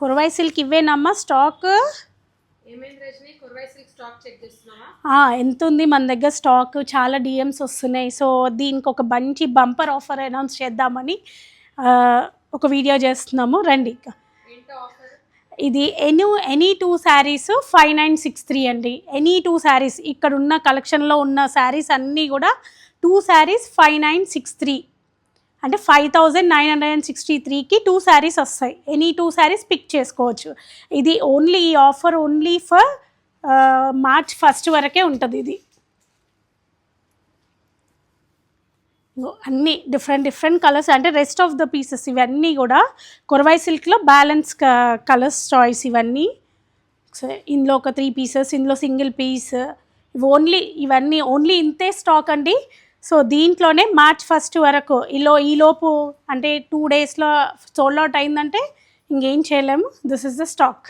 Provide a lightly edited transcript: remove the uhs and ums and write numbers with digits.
కురవై silk ఇవేనమ్మా stock. ఎంత ఉంది మన దగ్గర స్టాక్, చాలా డిఎమ్స్ వస్తున్నాయి. సో దీనికి ఒక మంచి బంపర్ ఆఫర్ అనౌన్స్ చేద్దామని ఒక వీడియో చేస్తున్నాము, రండి. ఇది ఎనీ 2 శారీస్ 5963 అండి. ఎనీ 2 శారీస్ ఇక్కడ ఉన్న కలెక్షన్లో ఉన్న శారీస్ అన్నీ కూడా 2 శారీస్ 5963 అంటే 5963కి 2 శారీస్ వస్తాయి. ఎనీ 2 శారీస్ పిక్ చేసుకోవచ్చు. ఇది ఓన్లీ ఈ ఆఫర్ ఓన్లీ ఫర్ మార్చ్ 1 వరకే ఉంటుంది. ఇది అన్నీ డిఫరెంట్ కలర్స్, అంటే రెస్ట్ ఆఫ్ ద పీసెస్ ఇవన్నీ కూడా కురవై సిల్క్లో బ్యాలెన్స్ కలర్స్ చాయిస్. ఇవన్నీ ఇందులో ఒక 3 పీసెస్, ఇందులో సింగిల్ పీస్, ఇవన్నీ ఓన్లీ ఇంతే స్టాక్ అండి. సో దీంట్లోనే మార్చ్ 1 వరకు ఈలోపు అంటే 2 డేస్లో సోల్డ్ అవుట్ అయిందంటే ఇంకేం చేయలేము. This is the stock.